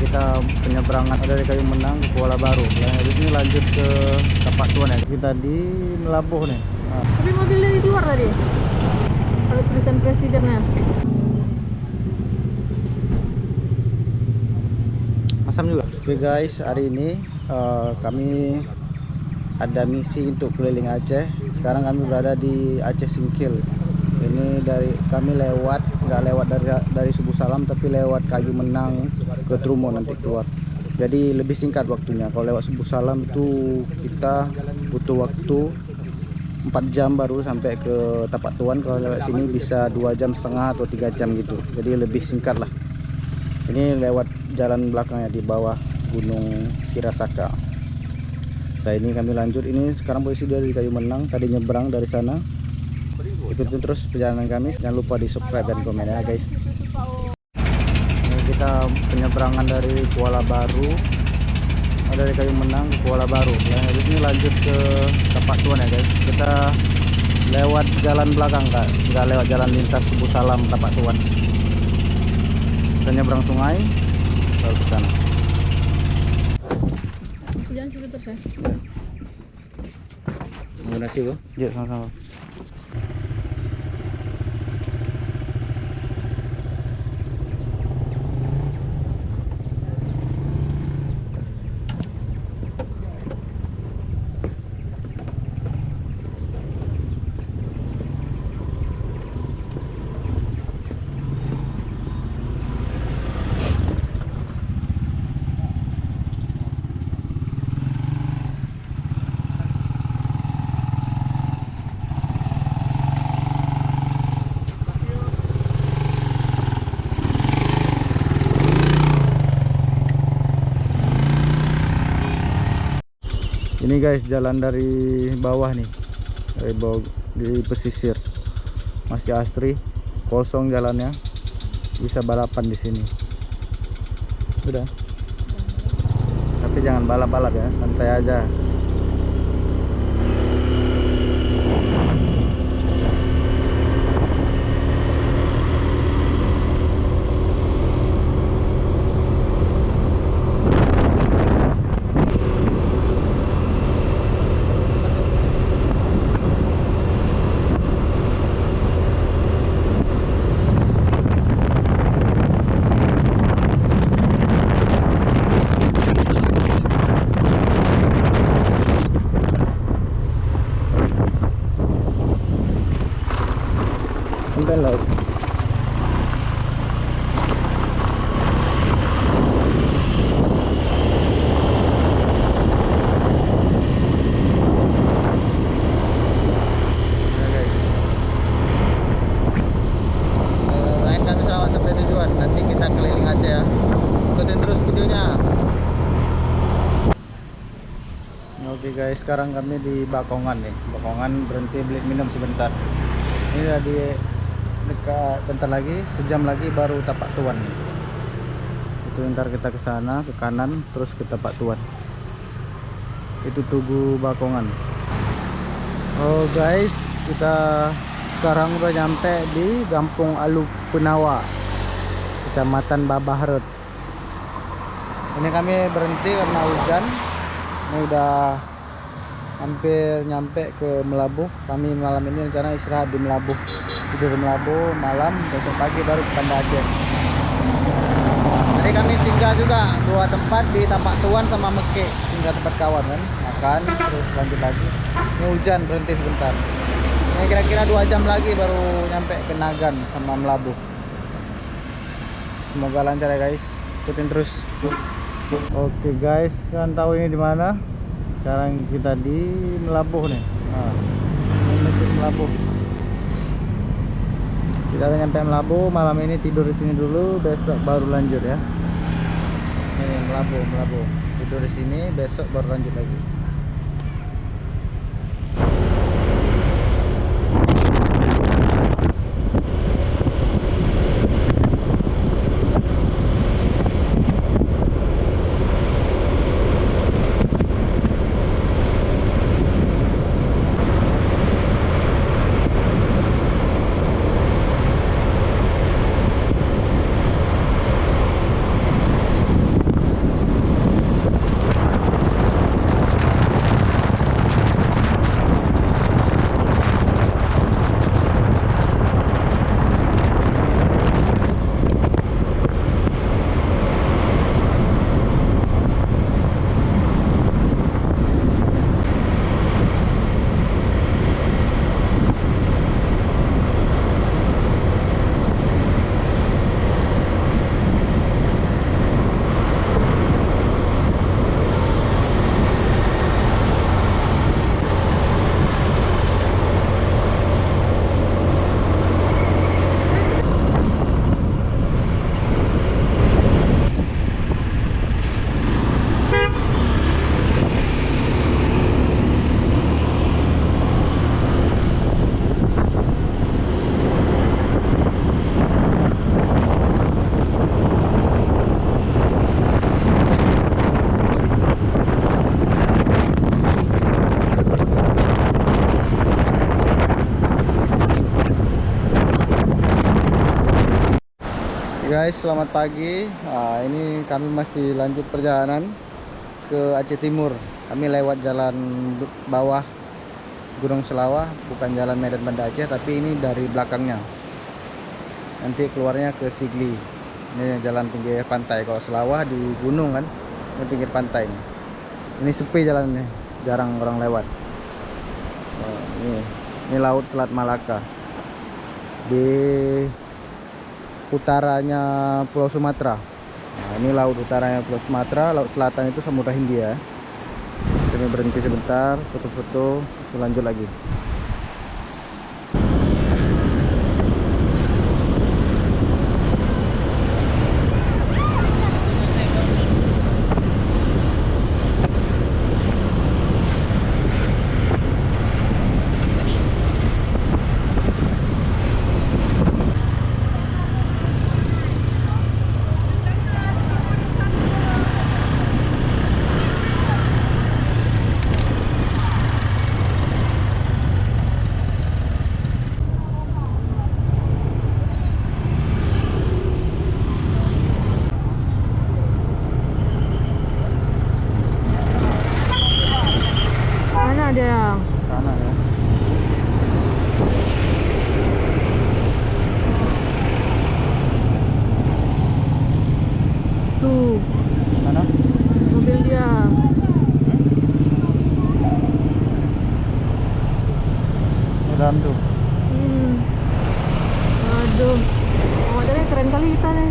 kita penyeberangan dari Kayu Menang ke Kuala Baru. Nah, habis ini lanjut ke Tapak Tuan ya. Kita di Melabuh nih. Nah. Tapi mobilnya di luar tadi. Ada tulisan presidennya. Asam juga. Oke guys, hari ini kami ada misi untuk keliling Aceh. Sekarang kami berada di Aceh Singkil. Ini kami nggak lewat dari Subuh Salam, tapi lewat Kayu Menang ke Trumo nanti keluar. Jadi lebih singkat waktunya. Kalau lewat Subuh Salam itu kita butuh waktu 4 jam baru sampai ke Tapak Tuan. Kalau lewat sini bisa 2,5 jam atau 3 jam gitu. Jadi lebih singkat lah. Ini lewat jalan belakangnya di bawah Gunung Sirasaka. Ini kami lanjut. Ini sekarang posisi dari Kayu Menang. Tadi nyebrang dari sana. Ikutin terus perjalanan kami. Jangan lupa di subscribe dan komen ya guys. Ini kita penyeberangan dari Kuala Baru, dari Kayu Menang ke Kuala Baru. Nah, habis ini lanjut ke Tapak Tuan ya guys. Kita lewat jalan belakang kak, nggak lewat jalan lintas Subuh Salam Tapak Tuan. Kita nyebrang sungai lalu ke sana. Jangan situ terus ya. Mau nasi bu? Ya sama-sama. Ini guys jalan dari bawah nih, dari bawah di pesisir, masih asri, kosong jalannya, bisa balapan di sini. Udah, tapi jangan balap-balap ya, santai aja. Belok. Lain kami selamat sampai tujuan. Nanti kita keliling Aceh ya. Ikutin terus videonya. Oke guys, sekarang kami di Bakongan nih. Bakongan berhenti beli minum sebentar. Ini udah di dekat, bentar lagi, sejam lagi baru Tapak Tuan. Itu ntar kita ke sana, ke kanan, terus ke Tapak Tuan. Itu Tugu Bakongan. Oh guys, kita sekarang udah nyampe di Kampung Alu Penawa, Kecamatan Babahrut. Ini kami berhenti karena hujan. Ini udah hampir nyampe ke Melabuh. Kami malam ini rencana istirahat di Melabuh, tidur di Melabuh malam, besok pagi baru ke Banda Aceh. Jadi kami tinggal juga 2 tempat di Tapak Tuan sama Mekek, tinggal tempat kawan kan, makan terus lanjut lagi. Ini hujan, berhenti sebentar. Ini kira-kira 2 jam lagi baru nyampe ke Nagan sama Melabuh. Semoga lancar ya guys, ikutin terus. Oke guys, kalian tahu ini di mana? Sekarang kita di Melabuh nih. Nah, ini masjid Melabuh. Kita udah nyampe Melabuh. Malam ini tidur di sini dulu, besok baru lanjut ya. Ini Melabuh. Tidur di sini, besok baru lanjut lagi. guys, selamat pagi. Ini kami masih lanjut perjalanan ke Aceh Timur. Kami lewat jalan bawah Gunung Selawah, bukan jalan Medan Banda Aceh, tapi ini dari belakangnya. Nanti keluarnya ke Sigli. Ini jalan pinggir pantai. Kalau Selawah di gunung kan, ini pinggir pantai. Ini sepi jalannya, jarang orang lewat. Ini Laut Selat Malaka. Di utaranya Pulau Sumatera. Nah, ini laut utaranya Pulau Sumatera, laut selatan itu Samudra Hindia. Kami berhenti sebentar, foto-foto, lanjut lagi. Mana ada? Sana ya. Tuh, Mana? mobil dia. Di dalam tuh. Aduh, modelnya keren kali kita nih.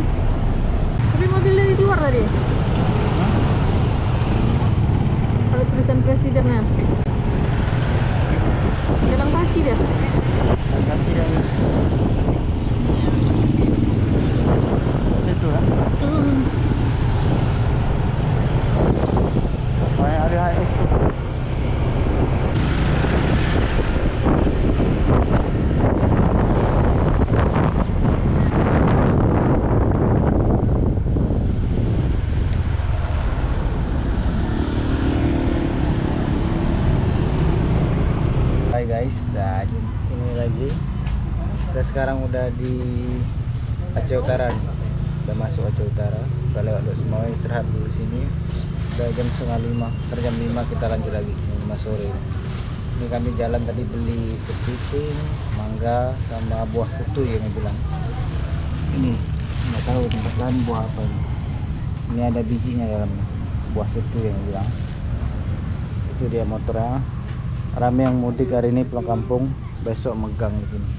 Tapi mobilnya di luar tadi. Ada tulisan presidennya. Jalan kaki dia. Kaki yang itu kan. Banyak ada HX tuh. Hai guys, nah, ini lagi kita sekarang udah di Aceh Utara nih. Udah masuk Aceh Utara, udah lewat semua, istirahat dulu sini. Udah jam 4:30, jam 5 kita lanjut lagi, jam 5 sore. Ini kami jalan tadi beli kepiting, mangga, sama buah setu yang bilang. Ini nggak tahu tempat lain buah apa ini. Ini ada bijinya dalamnya, buah setu yang bilang. Itu dia motornya. Rame yang mudik hari ini pulang kampung, besok megang di sini.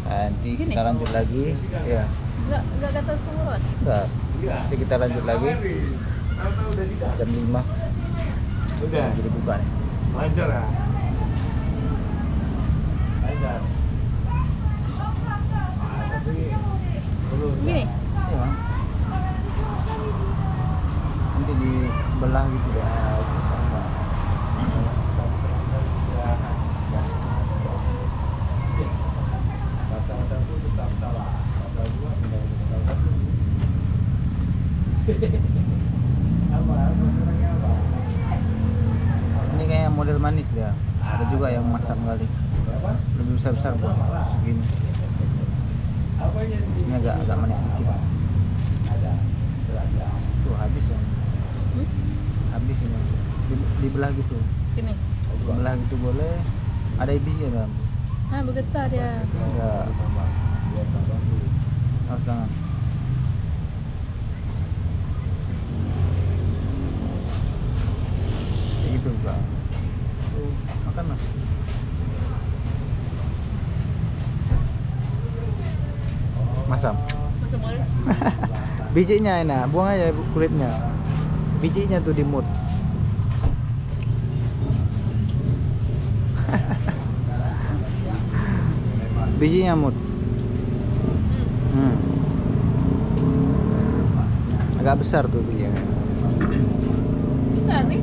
Nanti kita lanjut lagi, ya. Enggak kata semurut. Enggak. Nanti kita lanjut lagi jam 5. Udah. Jadi buka nih. Lancar ya? Lancar. Gini. Ya. Nanti dibelah gitu ya. Ini kayak model manis dia. Ada juga yang masam kali. Lebih besar buat segini. Ini agak manis sedikit. Tuh habis ya. Habis ini. Dibelah gitu. Gini. Dibelah gitu boleh. Ada ibisnya dalam. Ah, bergetar dia. Enggak. Oh, jangan. Kayak gitu enggak. Makan mas. Masam. Macam boleh. Bijinya enak, buang aja kulitnya. Bijinya tuh dimut. Bijinya mut. Agak besar tuh bijinya. Besar nih.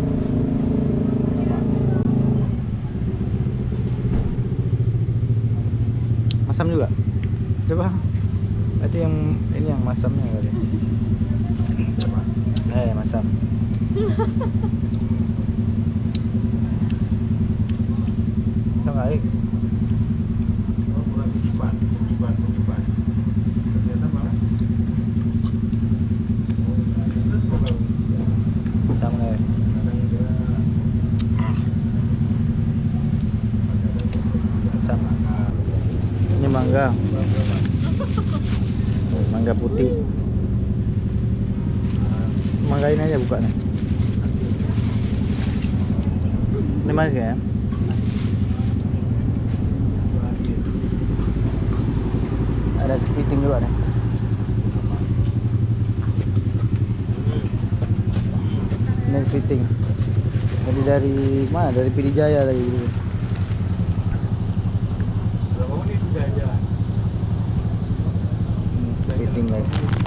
Masam juga. Coba. Berarti yang ini yang masamnya kali. Masam. Kali. Ternyata malah mangga. Mangga putih. Mangga ini aja buka nih. Ini manis kayaknya. Ada kepiting juga nih. Ini kepiting. Jadi dari mana? Dari Pidijaya tadi. Kepiting guys.